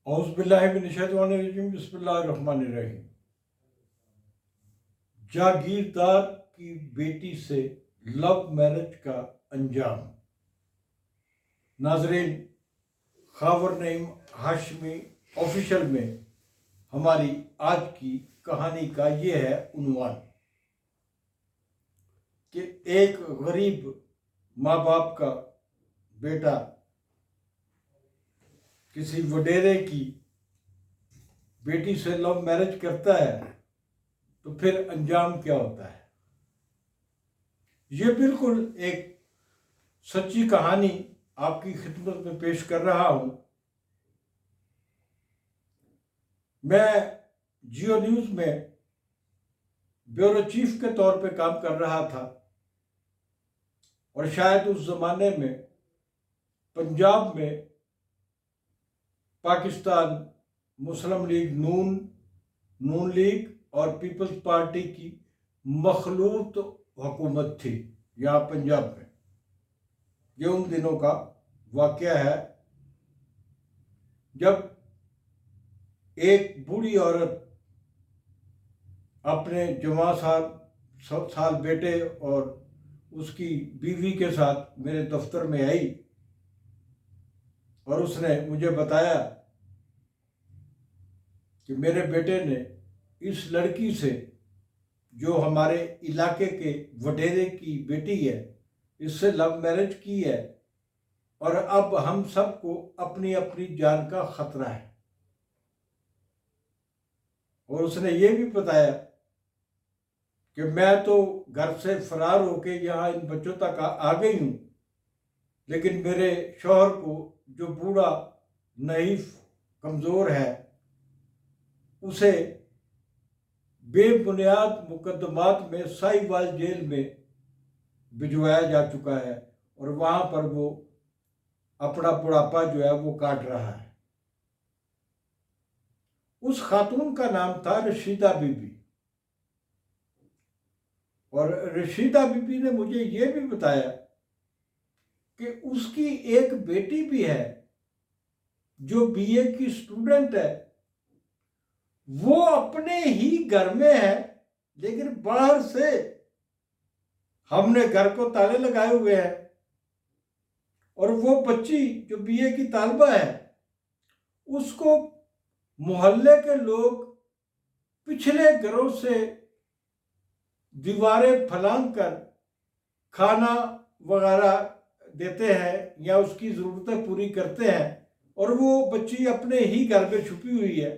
औज़ुबिल्लाहिमिनश्शैतानिर्रजीम बिस्मिल्लाहिर्रहमानिर्रहीम। जागीरदार की बेटी से लव मैरिज का अंजाम। नाजरीन, खबर नईम हाशमी ऑफिशियल में हमारी आज की कहानी का ये है उन्वान कि एक गरीब माँ बाप का बेटा किसी वडेरे की बेटी से लव मैरिज करता है तो फिर अंजाम क्या होता है। ये बिल्कुल एक सच्ची कहानी आपकी खिदमत में पेश कर रहा हूं। मैं जियो न्यूज़ में ब्यूरो चीफ के तौर पे काम कर रहा था और शायद उस ज़माने में पंजाब में पाकिस्तान मुस्लिम लीग नून लीग और पीपल्स पार्टी की मखलूत हुकूमत थी यहाँ पंजाब में। ये उन दिनों का वाक़या है जब एक बूढ़ी औरत अपने जवान साल बेटे और उसकी बीवी के साथ मेरे दफ्तर में आई और उसने मुझे बताया कि मेरे बेटे ने इस लड़की से, जो हमारे इलाके के वडेरे की बेटी है, इससे लव मैरिज की है और अब हम सबको अपनी अपनी जान का खतरा है। और उसने ये भी बताया कि मैं तो घर से फरार होके यहाँ इन बच्चों तक आ गई हूँ, लेकिन मेरे शौहर को, जो बूढ़ा नहीफ कमज़ोर है, उसे बेबुनियाद मुकदमात में साहिवाल जेल में भिजवाया जा चुका है और वहाँ पर वो अपना बुढ़ापा जो है वो काट रहा है। उस खातून का नाम था रशीदा बीबी और रशीदा बीबी ने मुझे ये भी बताया कि उसकी एक बेटी भी है जो बीए की स्टूडेंट है। वो अपने ही घर में है, लेकिन बाहर से हमने घर को ताले लगाए हुए हैं और वो बच्ची जो बीए की तालबा है, उसको मोहल्ले के लोग पिछले घरों से दीवारें फलांग कर खाना वगैरह देते हैं या उसकी ज़रूरतें पूरी करते हैं और वो बच्ची अपने ही घर में छुपी हुई है।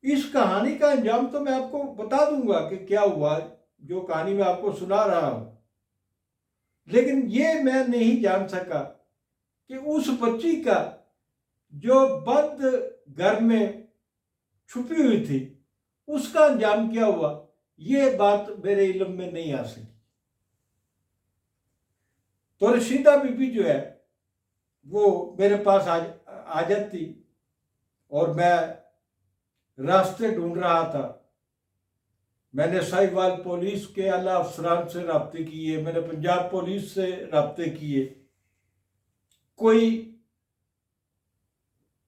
इस कहानी का अंजाम तो मैं आपको बता दूंगा कि क्या हुआ, जो कहानी मैं आपको सुना रहा हूं, लेकिन ये मैं नहीं जान सका कि उस बच्ची का जो बंद घर में छुपी हुई थी उसका अंजाम क्या हुआ, ये बात मेरे इल्म में नहीं आ सकी। तो रशीदा बीबी जो है वो मेरे पास आ जाती और मैं रास्ते ढूंढ रहा था। मैंने साहिवाल पुलिस के आला अफसरान से राब्ते किए, मैंने पंजाब पुलिस से राब्ते किए। कोई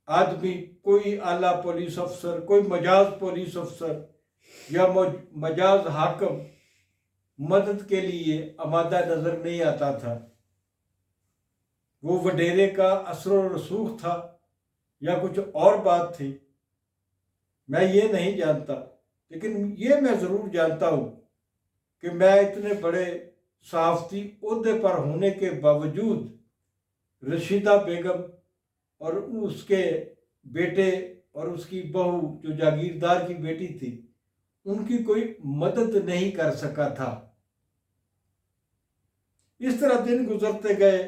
आदमी, कोई आला पुलिस अफसर, कोई मजाज पुलिस अफसर या मजाज हाकम मदद के लिए आमादा नजर नहीं आता था। वो वडेरे का असर रसूख था या कुछ और बात थी, मैं ये नहीं जानता, लेकिन ये मैं ज़रूर जानता हूँ कि मैं इतने बड़े सहाफ़ती ओहदे पर होने के बावजूद रशीदा बेगम और उसके बेटे और उसकी बहू जो जागीरदार की बेटी थी, उनकी कोई मदद नहीं कर सका था। इस तरह दिन गुजरते गए।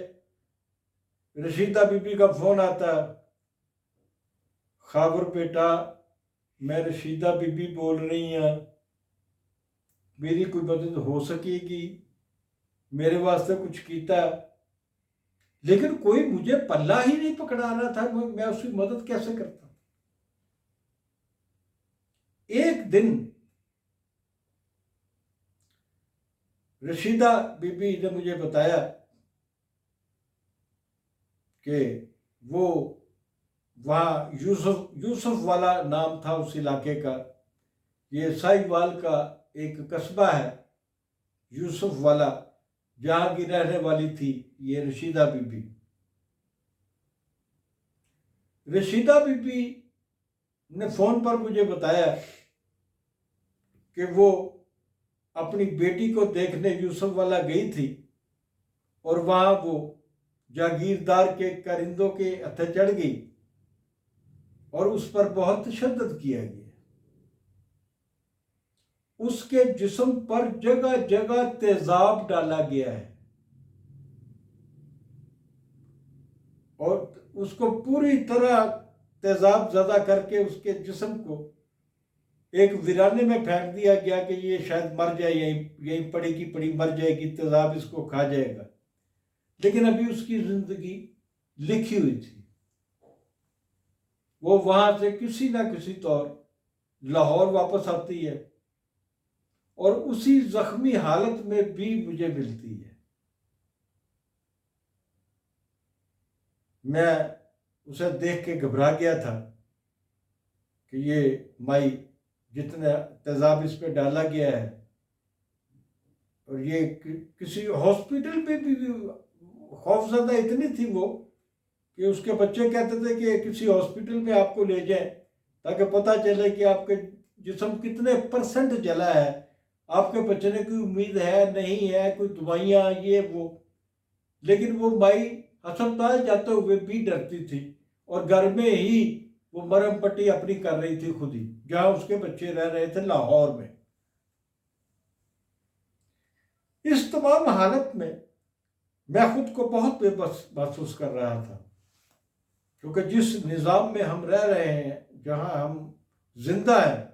रशीदा बीबी का फ़ोन आता, खाबर बेटा, मैं रशीदा बीबी बोल रही हाँ, मेरी कोई मदद हो सकेगी, मेरे वास्ते कुछ कीता। लेकिन कोई मुझे पल्ला ही नहीं पकड़ा रहा था, मैं उसकी मदद कैसे करता। एक दिन रशीदा बीबी ने मुझे बताया कि वो वहाँ यूसुफ वाला नाम था उस इलाके का। ये साहिवाल का एक कस्बा है यूसुफ वाला, जहाँ की रहने वाली थी ये रशीदा बीबी। रशीदा बीबी ने फ़ोन पर मुझे बताया कि वो अपनी बेटी को देखने यूसुफ वाला गई थी और वहाँ वो जागीरदार के कारिंदों के हथे चढ़ गई और उस पर बहुत तशद्दुद किया गया। उसके जिस्म पर जगह जगह तेजाब डाला गया है और उसको पूरी तरह तेजाब ज़दा करके उसके जिस्म को एक वीराने में फेंक दिया गया कि ये शायद मर जाए, यहीं यहीं पड़ी की पड़ी मर जाएगी, तेजाब इसको खा जाएगा। लेकिन अभी उसकी जिंदगी लिखी हुई थी। वो वहां से किसी ना किसी तौर लाहौर वापस आती है और उसी जख्मी हालत में भी मुझे मिलती है। मैं उसे देख के घबरा गया था कि ये माई जितने तेजाब इस पे डाला गया है, और ये किसी हॉस्पिटल में भी खौफजदा इतनी थी वो कि उसके बच्चे कहते थे कि किसी हॉस्पिटल में आपको ले जाएं ताकि पता चले कि आपके जिस्म कितने परसेंट जला है, आपके बचने की उम्मीद है नहीं है, कोई दवाइयाँ ये वो। लेकिन वो माई अस्पताल जाते हुए भी डरती थी और घर में ही वो मरहम पट्टी अपनी कर रही थी खुद ही, जहाँ उसके बच्चे रह रहे थे लाहौर में। इस तमाम हालत में मैं खुद को बहुत बेबस महसूस कर रहा था, क्योंकि जिस निज़ाम में हम रह रहे हैं, जहाँ हम जिंदा हैं,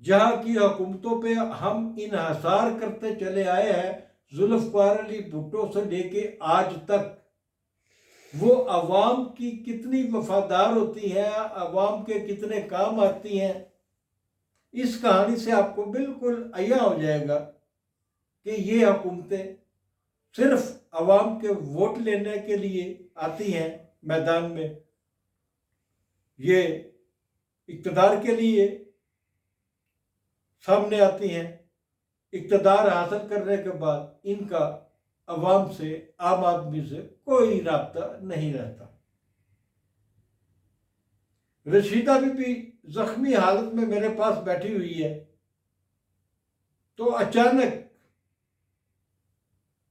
जहाँ की हुकूमतों पे हम इन्हिसार करते चले आए हैं जुल्फ़िकार अली भुट्टो से लेके आज तक, वो अवाम की कितनी वफादार होती हैं, अवाम के कितने काम आती हैं, इस कहानी से आपको बिल्कुल अय्या हो जाएगा कि ये हुकूमतें सिर्फ अवाम के वोट लेने के लिए आती हैं मैदान में, ये इक़्तिदार के लिए सामने आती हैं। इक़्तिदार हासिल करने के बाद इनका अवाम से, आम आदमी से कोई राब्ता नहीं रहता। रशीदा भी जख्मी हालत में मेरे पास बैठी हुई है, तो अचानक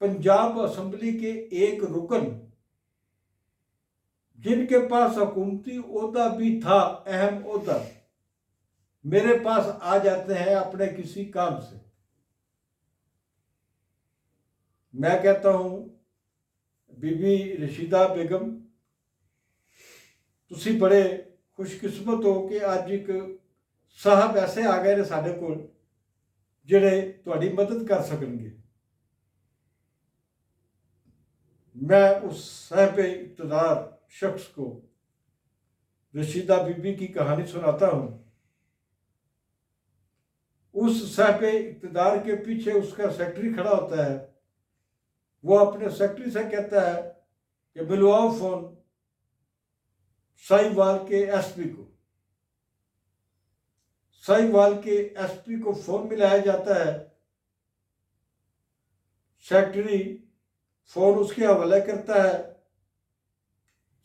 पंजाब असेंबली के एक रुकन, जिनके पास हुकूमती ओहदा भी था, अहम ओहदा, मेरे पास आ जाते हैं अपने किसी काम से। मैं कहता हूं बीबी रशीदा बेगम, तुसी बड़े खुशकिस्मत हो कि अज एक साहब ऐसे आ गए ने साडे कोल जिहड़े तुहाडी मदद कर सकणगे। मैं उस साहिब इक़्तिदार शख्स को रशीदा बीबी की कहानी सुनाता हूं। उस साहिब इक़्तिदार के पीछे उसका सेक्रेटरी खड़ा होता है। वो अपने सेक्रेटरी से कहता है कि मिलवाओ फोन साहिवाल के एसपी को। साहिवाल के एसपी को फोन मिलाया जाता है। सेक्रेटरी फोन उसके हवाले करता है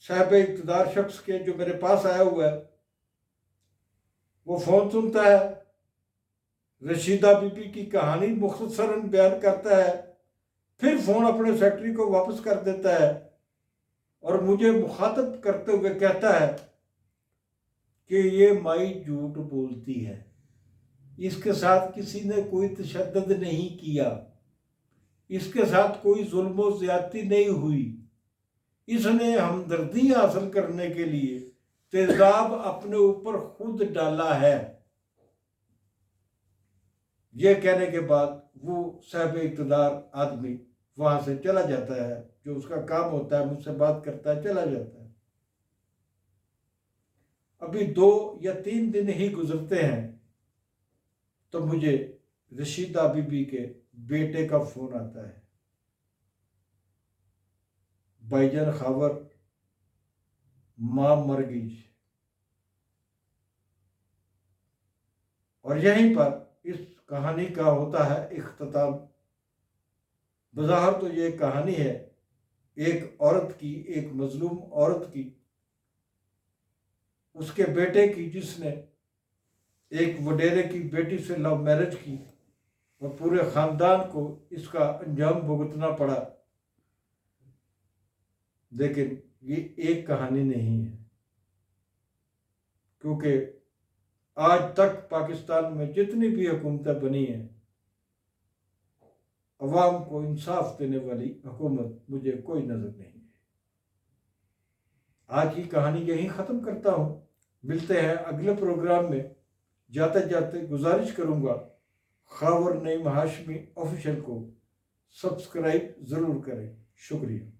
साहिब इक़्तिदार शख्स के जो मेरे पास आया हुआ है। वो फोन सुनता है, रशीदा बीबी की कहानी मुख्तसरन बयान करता है, फिर फोन अपने सेक्रेटरी को वापस कर देता है और मुझे मुखातब करते हुए कहता है कि ये माई झूठ बोलती है, इसके साथ किसी ने कोई तशद्दुद नहीं किया, इसके साथ कोई जुल्म व ज़्यादती नहीं हुई, इसने हमदर्दी हासिल करने के लिए तेजाब अपने ऊपर खुद डाला है। यह कहने के बाद वो साहिब इक़्तिदार आदमी वहां से चला जाता है, जो उसका काम होता है, मुझसे बात करता है, चला जाता है। अभी 2 या 3 दिन ही गुजरते हैं तो मुझे रशीदा बीबी के बेटे का फोन आता है। भाईजान खावर, मां मर गई। और यहीं पर इस कहानी का होता है इख्तिताम। बज़ाहिर तो ये कहानी है एक औरत की, एक मजलूम औरत की, उसके बेटे की, जिसने एक वडेरे की बेटी से लव मैरिज की और पूरे खानदान को इसका अंजाम भुगतना पड़ा। लेकिन ये एक कहानी नहीं है, क्योंकि आज तक पाकिस्तान में जितनी भी हुकूमतें बनी हैं, अवाम को इंसाफ देने वाली हुकूमत मुझे कोई नजर नहीं है। आज की कहानी यहीं ख़त्म करता हूँ। मिलते हैं अगले प्रोग्राम में। जाते जाते गुजारिश करूँगा खावर नईम हाशमी ऑफिशियल को सब्सक्राइब ज़रूर करें। शुक्रिया।